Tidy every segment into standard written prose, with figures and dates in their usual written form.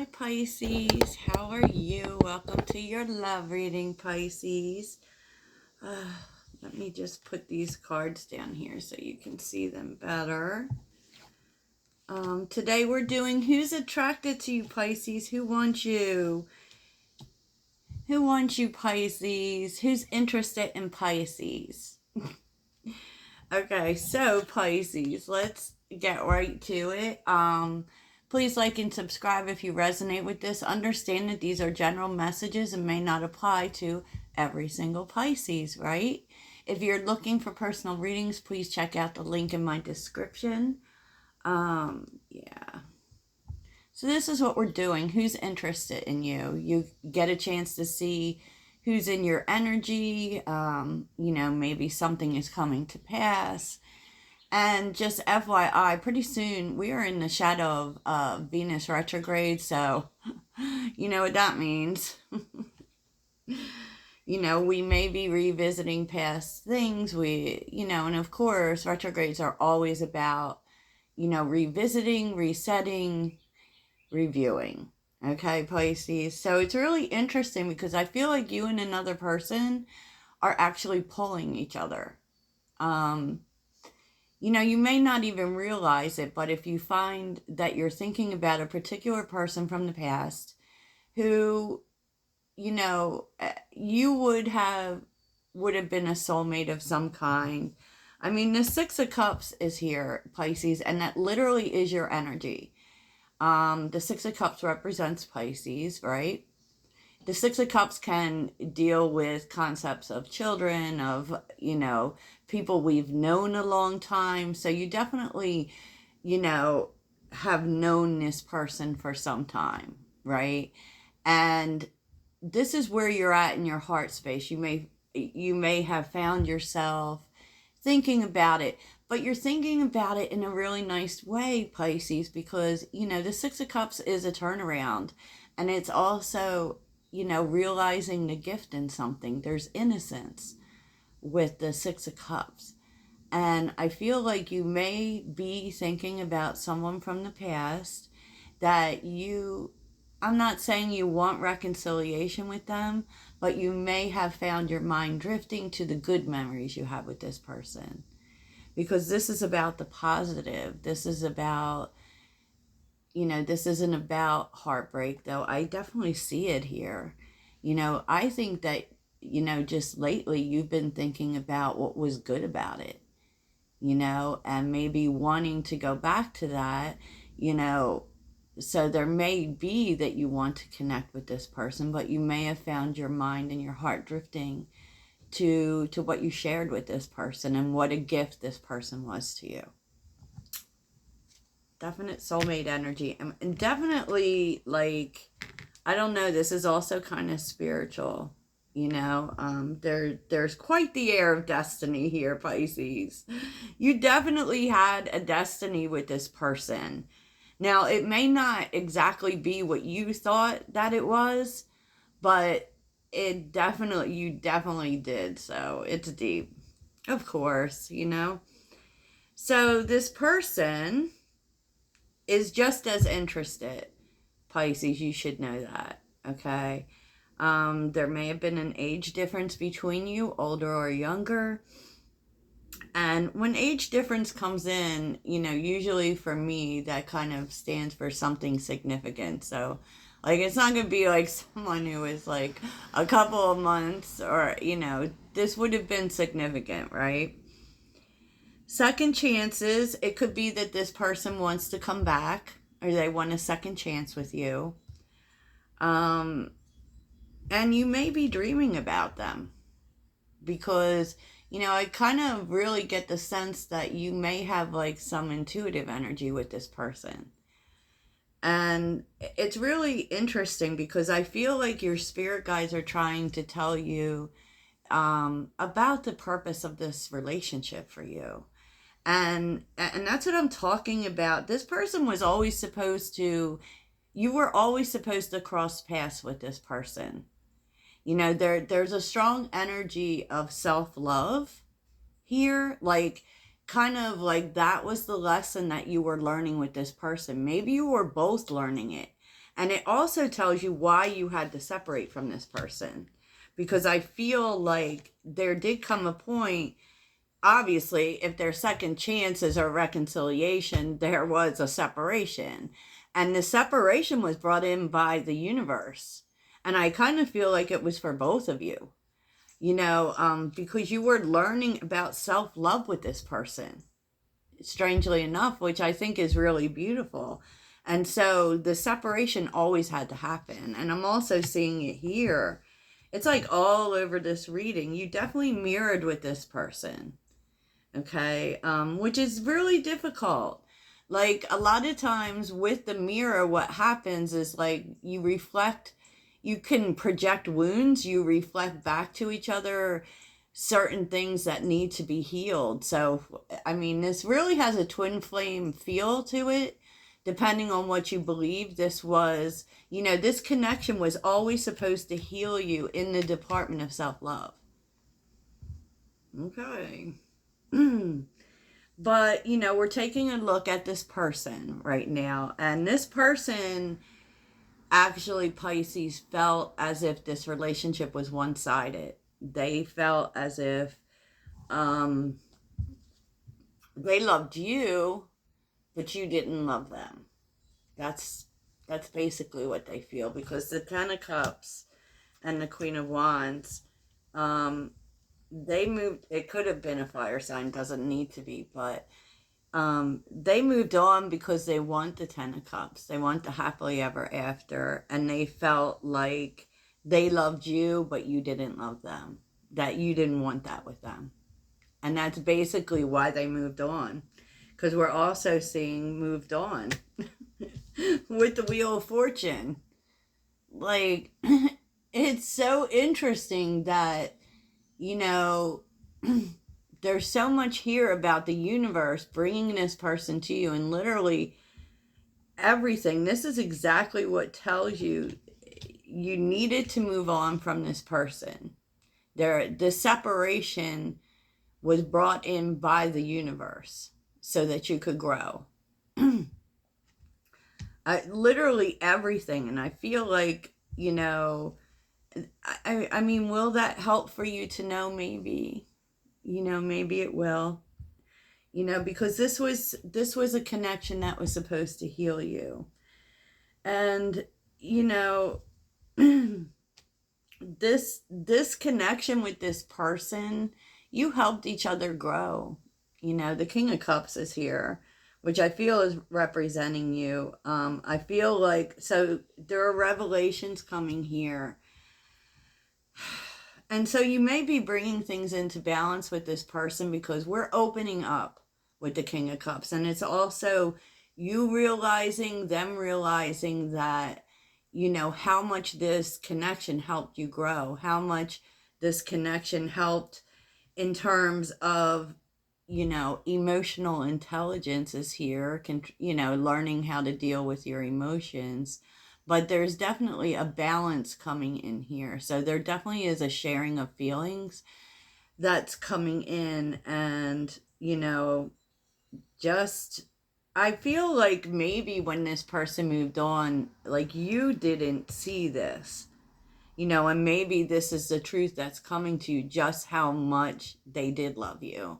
Hi Pisces, how are you? Welcome to your love reading, Pisces. Uh, Let me just put these cards down here so you can see them better. Today we're doing who's attracted to you, Pisces? Who wants you? Who wants you, Pisces? Who's interested in Pisces? Okay, so Pisces, let's get right to it. Please like and subscribe if you resonate with this. Understand that these are general messages and may not apply to every single Pisces, right? If you're looking for personal readings, please check out the link in my description. Yeah. So this is what we're doing. Who's interested in you? You get a chance to see who's in your energy. Maybe something is coming to pass. And just FYI, pretty soon we are in the shadow of Venus retrograde, so you know what that means. We may be revisiting past things. And of course, retrogrades are always about, revisiting, resetting, reviewing. Okay, Pisces. So it's really interesting because I feel like you and another person are actually pulling each other. You may not even realize it, but if you find that you're thinking about a particular person from the past who, you would have been a soulmate of some kind. I mean, the Six of Cups is here, Pisces, and that literally is your energy. The Six of Cups represents Pisces, right? The Six of Cups can deal with concepts of children, of, people we've known a long time. So you definitely, have known this person for some time, right? And this is where you're at in your heart space. You may have found yourself thinking about it, but you're thinking about it in a really nice way, Pisces, because, the Six of Cups is a turnaround, and it's also, realizing the gift in something. There's innocence with the Six of Cups. And I feel like you may be thinking about someone from the past that I'm not saying you want reconciliation with them, but you may have found your mind drifting to the good memories you have with this person. Because this is about the positive. This is about, this isn't about heartbreak, though I definitely see it here. I think that, just lately you've been thinking about what was good about it, and maybe wanting to go back to that, so there may be that you want to connect with this person, but you may have found your mind and your heart drifting to what you shared with this person and what a gift this person was to you. Definite soulmate energy, and definitely, like, I don't know, this is also kind of spiritual. There's quite the air of destiny here, Pisces. You definitely had a destiny with this person. Now, it may not exactly be what you thought that it was, but you definitely did. So it's deep, of course. So this person is just as interested, Pisces. You should know that, okay? There may have been an age difference between you, older or younger. And when age difference comes in, usually for me, that kind of stands for something significant. So, like, it's not going to be like someone who is like a couple of months or, this would have been significant, right? Second chances, it could be that this person wants to come back or they want a second chance with you. And you may be dreaming about them because, I kind of really get the sense that you may have like some intuitive energy with this person. And it's really interesting because I feel like your spirit guides are trying to tell you about the purpose of this relationship for you. And that's what I'm talking about. This person was always supposed to, you were always supposed to cross paths with this person. There's a strong energy of self-love here, like, kind of like that was the lesson that you were learning with this person. Maybe you were both learning it, And it also tells you why you had to separate from this person. Because I feel like there did come a point, obviously, if their second chances or reconciliation, there was a separation. And the separation was brought in by the universe. And I kind of feel like it was for both of you, because you were learning about self-love with this person, strangely enough, which I think is really beautiful. And so the separation always had to happen. And I'm also seeing it here. It's like all over this reading. You definitely mirrored with this person. Okay. Which is really difficult. Like a lot of times with the mirror, what happens is like you reflect, you can project wounds, you reflect back to each other certain things that need to be healed. So, I mean, this really has a twin flame feel to it. Depending on what you believe, this was, this connection was always supposed to heal you in the department of self-love. Okay. But, we're taking a look at this person right now. And this person, actually, Pisces, felt as if this relationship was one-sided. They felt as if they loved you, but you didn't love them. That's basically what they feel, because the Ten of Cups and the Queen of Wands, they moved. It could have been a fire sign, doesn't need to be, but they moved on because they want the Ten of Cups. They want the happily ever after, and they felt like they loved you, but you didn't love them. That you didn't want that with them. And that's basically why they moved on. Because we're also seeing moved on with the Wheel of Fortune. Like, it's so interesting that, there's so much here about the universe bringing this person to you, and literally everything. This is exactly what tells you you needed to move on from this person. The separation was brought in by the universe so that you could grow. Literally everything. And I feel like, I mean, will that help for you to know? Maybe, maybe it will, because this was a connection that was supposed to heal you. And, this connection with this person, you helped each other grow. The King of Cups is here, which I feel is representing you. I feel like, so there are revelations coming here. And so you may be bringing things into balance with this person, because we're opening up with the King of Cups. And it's also you realizing, them realizing that, how much this connection helped you grow, how much this connection helped in terms of, emotional intelligence is here, learning how to deal with your emotions. But there's definitely a balance coming in here. So there definitely is a sharing of feelings that's coming in. And, just, I feel like maybe when this person moved on, like you didn't see this, and maybe this is the truth that's coming to you, just how much they did love you,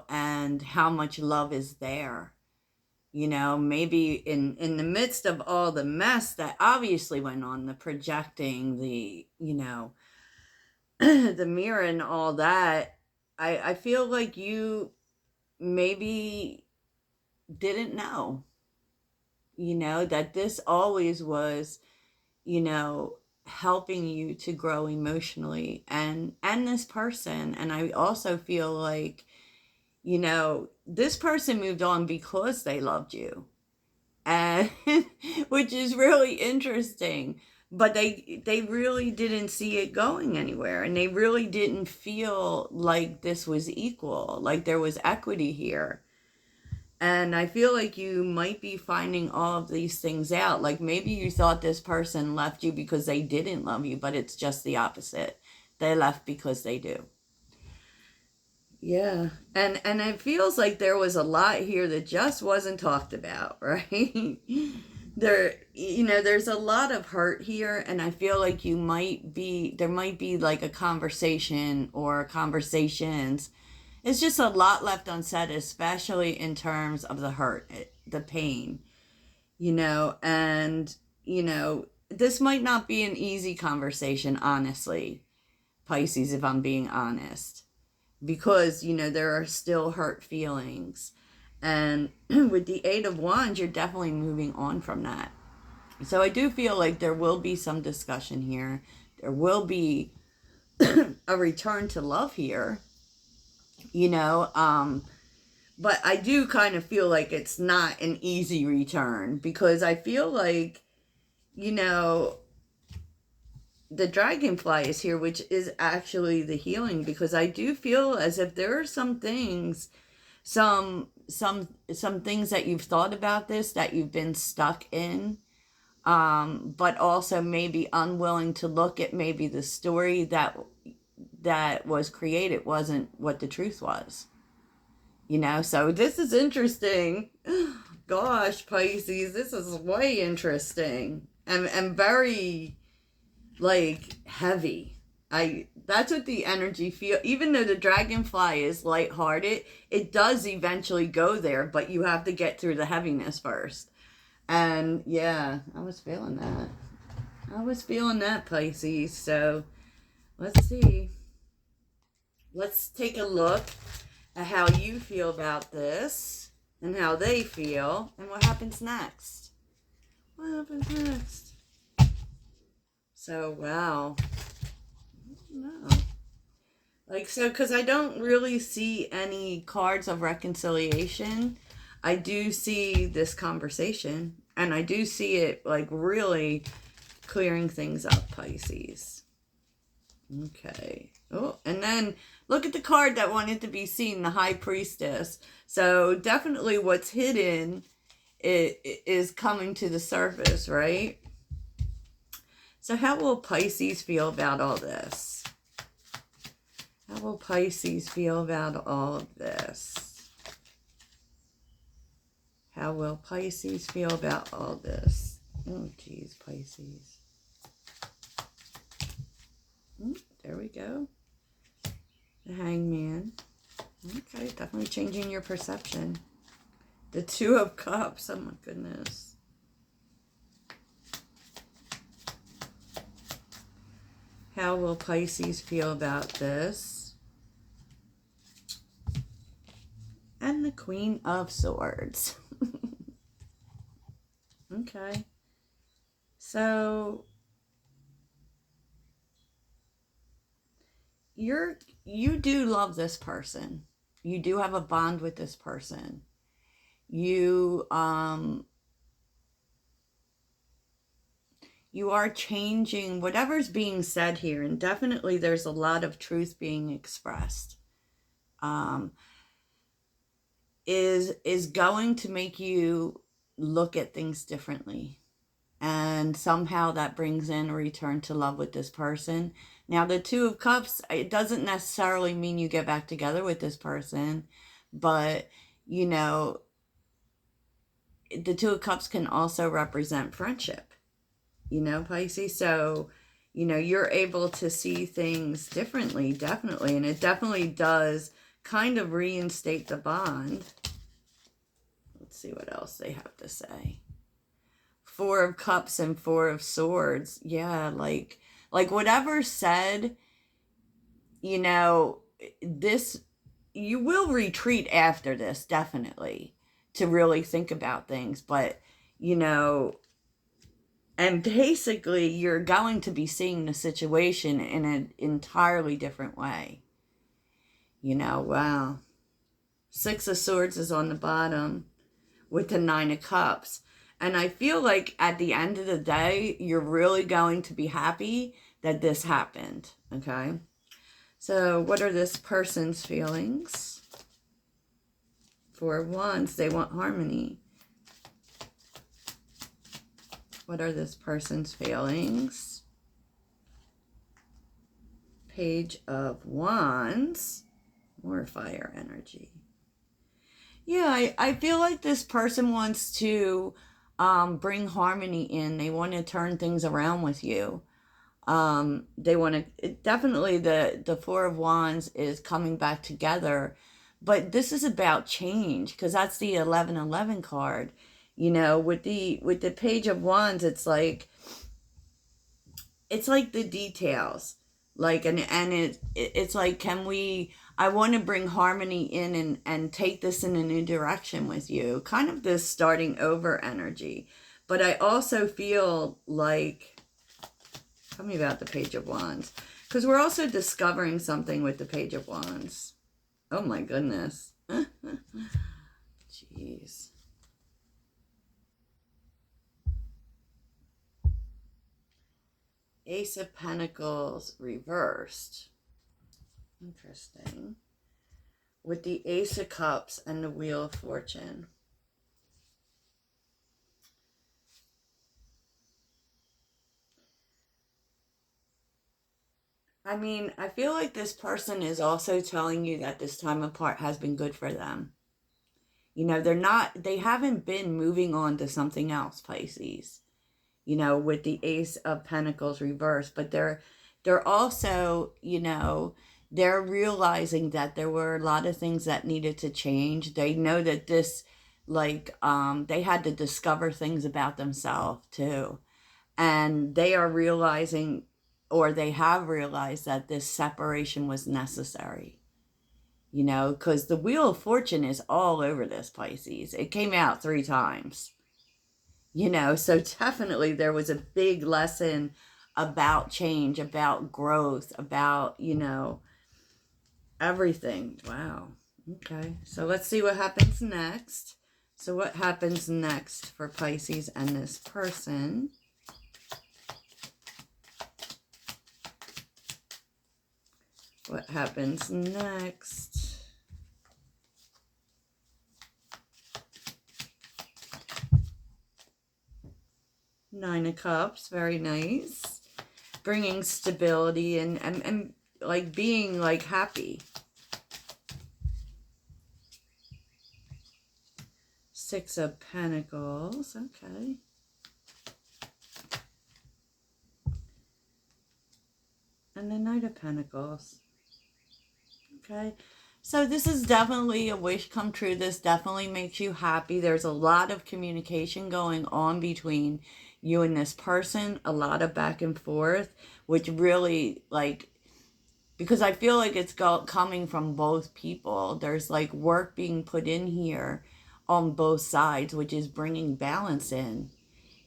and how much love is there. Maybe in the midst of all the mess that obviously went on, the projecting, the, the mirror and all that, I feel like you maybe didn't know, that this always was, helping you to grow emotionally, and this person. And I also feel like, this person moved on because they loved you, and which is really interesting. But they really didn't see it going anywhere, and they really didn't feel like this was equal, like there was equity here. And I feel like you might be finding all of these things out. Like maybe you thought this person left you because they didn't love you, but it's just the opposite. They left because they do. Yeah. And it feels like there was a lot here that just wasn't talked about, right? there's a lot of hurt here, and I feel like there might be like a conversation or conversations. It's just a lot left unsaid, especially in terms of the hurt, the pain, and, this might not be an easy conversation, honestly, Pisces, if I'm being honest, because, there are still hurt feelings. And with the Eight of Wands, you're definitely moving on from that. So I do feel like there will be some discussion here. There will be a return to love here, but I do kind of feel like it's not an easy return, because I feel like, the dragonfly is here, which is actually the healing, because I do feel as if there are some things, some things that you've thought about this, that you've been stuck in, but also maybe unwilling to look at maybe the story that was created wasn't what the truth was. So this is interesting. Gosh, Pisces, this is way interesting and very, like, heavy. That's what the energy feel. Even though the dragonfly is lighthearted, it does eventually go there, but you have to get through the heaviness first. And yeah, I was feeling that, Pisces. So let's see. Let's take a look at how you feel about this and how they feel and what happens next. What happens next? So, wow. No. Like, so, because I don't really see any cards of reconciliation. I do see this conversation, and I do see it, like, really clearing things up, Pisces. Okay. Oh, and then look at the card that wanted to be seen, the High Priestess. So definitely what's hidden is coming to the surface, right? So how will Pisces feel about all this? How will Pisces feel about all of this? How will Pisces feel about all this? Oh, geez, Pisces. There we go. The Hangman. Okay, definitely changing your perception. The Two of Cups. Oh my goodness. How will Pisces feel about this? And the Queen of Swords. Okay. So you do love this person. You do have a bond with this person. You are changing whatever's being said here, and definitely there's a lot of truth being expressed. Is going to make you look at things differently. And somehow that brings in a return to love with this person. Now, the Two of Cups, it doesn't necessarily mean you get back together with this person, but, the Two of Cups can also represent friendship, Pisces. So, you're able to see things differently, definitely. And it definitely does kind of reinstate the bond. Let's see what else they have to say. Four of Cups and Four of Swords. Yeah, like whatever's said, this, you will retreat after this, definitely, to really think about things. But, and basically you're going to be seeing the situation in an entirely different way. Wow. Six of Swords is on the bottom with the Nine of Cups. And I feel like at the end of the day, you're really going to be happy that this happened, okay? So what are this person's feelings? Four of Wands, they want harmony. What are this person's feelings? Page of Wands, more fire energy. Yeah, I feel like this person wants to bring harmony in. They want to turn things around with you. They want to, definitely the Four of Wands is coming back together, but this is about change, because that's the 1111 card. You know, with the Page of Wands, it's like the details, like, and it's like, I want to bring harmony in, and take this in a new direction with you, kind of this starting over energy. But I also feel like, tell me about the Page of Wands, because we're also discovering something with the Page of Wands. Oh my goodness. Jeez. Ace of Pentacles reversed. Interesting. With the Ace of Cups and the Wheel of Fortune. I mean, I feel like this person is also telling you that this time apart has been good for them. You know, they haven't been moving on to something else, Pisces. You know, with the Ace of Pentacles reversed, but they're also, you know, they're realizing that there were a lot of things that needed to change. They know that this, like, they had to discover things about themselves too. And they are realizing, or they have realized, that this separation was necessary. You know, because the Wheel of Fortune is all over this, Pisces. It came out 3 times. You know, so definitely there was a big lesson about change, about growth, about, you know, everything. Wow. Okay. So let's see what happens next. So what happens next for Pisces and this person? What happens next? Nine of Cups, very nice. Bringing stability and like being like happy. Six of Pentacles, okay. And the Knight of Pentacles. Okay. So this is definitely a wish come true. This definitely makes you happy. There's a lot of communication going on between you and this person, a lot of back and forth, which really, like, because I feel like it's coming from both people. There's like work being put in here on both sides, which is bringing balance in,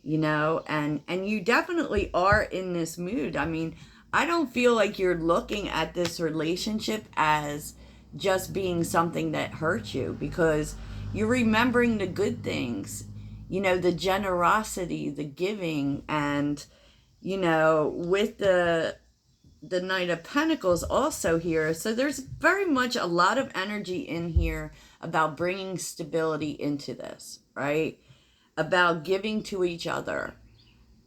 you know, and you definitely are in this mood. I mean, I don't feel like you're looking at this relationship as just being something that hurts you, because you're remembering the good things, you know, the generosity, the giving, and, you know, with the Knight of Pentacles also here. So there's very much a lot of energy in here about bringing stability into this, right? About giving to each other.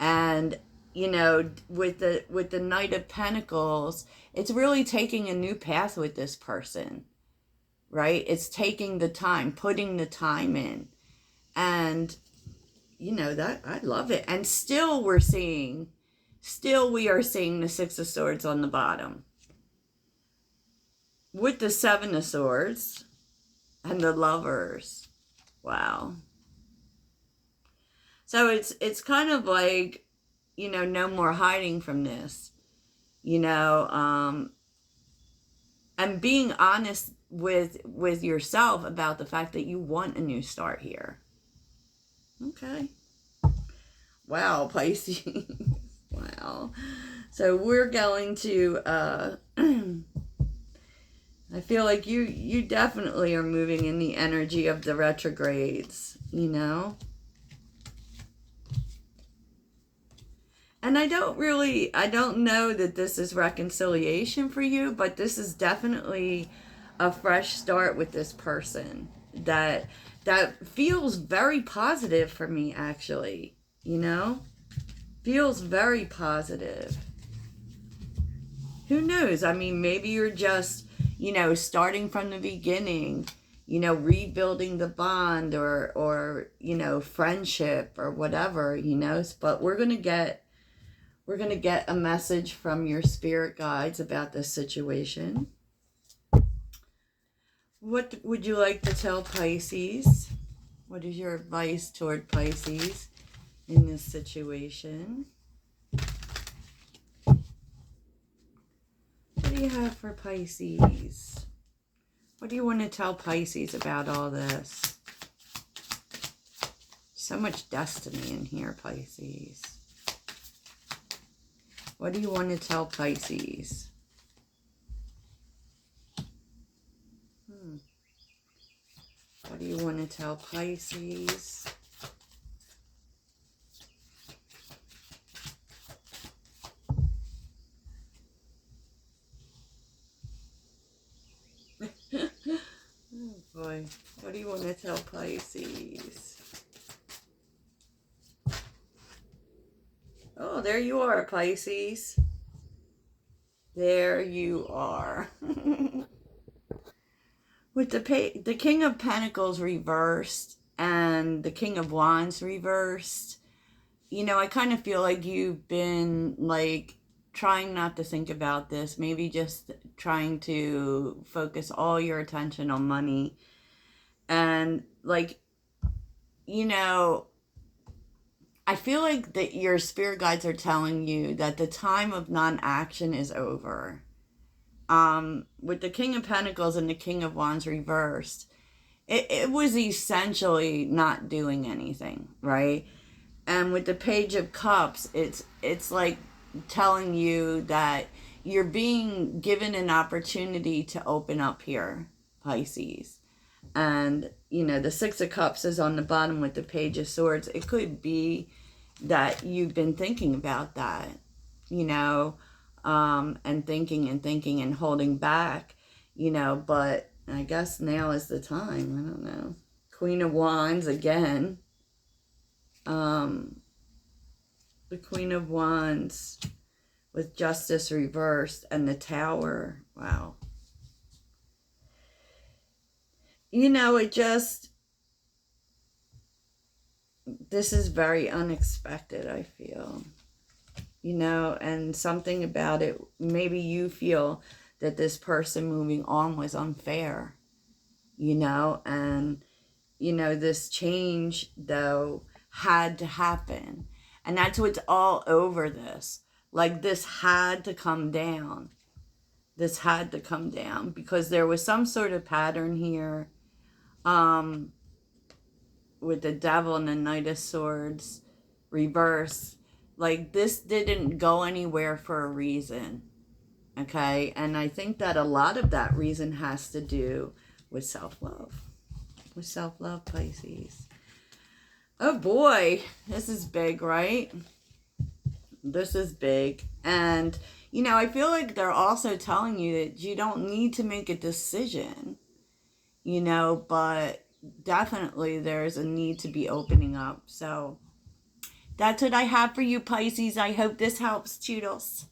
And, you know, with the Knight of Pentacles, it's really taking a new path with this person, right? It's taking the time, putting the time in. And, you know, that I love it. And still we are seeing the Six of Swords on the bottom. With the Seven of Swords and the Lovers. Wow. So it's kind of like, you know, no more hiding from this. You know, and being honest with yourself about the fact that you want a new start here. Okay. Wow, Pisces. Wow. So we're going to, I feel like you definitely are moving in the energy of the retrogrades, you know? And I don't know that this is reconciliation for you, but this is definitely a fresh start with this person that feels very positive for me, actually, you know? Feels very positive. Who knows? I mean, maybe you're just, you know, starting from the beginning, you know, rebuilding the bond or, you know, friendship or whatever, you know. But we're going to get a message from your spirit guides about this situation. What would you like to tell Pisces? What is your advice toward Pisces in this situation? What do you have for Pisces? What do you want to tell Pisces about all this? So much destiny in here, Pisces. What do you want to tell Pisces? What do you want to tell Pisces? Oh boy, what do you want to tell Pisces? Oh, there you are, Pisces. There you are. With the King of Pentacles reversed and the King of Wands reversed, you know, I kind of feel like you've been like trying not to think about this, maybe just trying to focus all your attention on money. And like, you know, I feel like that your spirit guides are telling you that the time of non-action is over. With the King of Pentacles and the King of Wands reversed, it was essentially not doing anything, right? And with the Page of Cups, it's like telling you that you're being given an opportunity to open up here, Pisces. And, you know, the Six of Cups is on the bottom with the Page of Swords. It could be that you've been thinking about that, you know, and thinking and holding back, you know, but I guess now is the time. I don't know. Queen of Wands again. The Queen of Wands with Justice reversed and the Tower. Wow. You know, this is very unexpected, I feel. You know, and something about it, maybe you feel that this person moving on was unfair, you know, and, you know, this change, though, had to happen. And that's what's all over this. Like, this had to come down. This had to come down because there was some sort of pattern here with the Devil and the Knight of Swords reverse. Like, this didn't go anywhere for a reason, okay? And I think that a lot of that reason has to do with self-love. With self-love, Pisces. Oh boy, this is big, right? This is big. And, you know, I feel like they're also telling you that you don't need to make a decision, you know, but definitely there's a need to be opening up. So that's what I have for you, Pisces. I hope this helps. Toodles.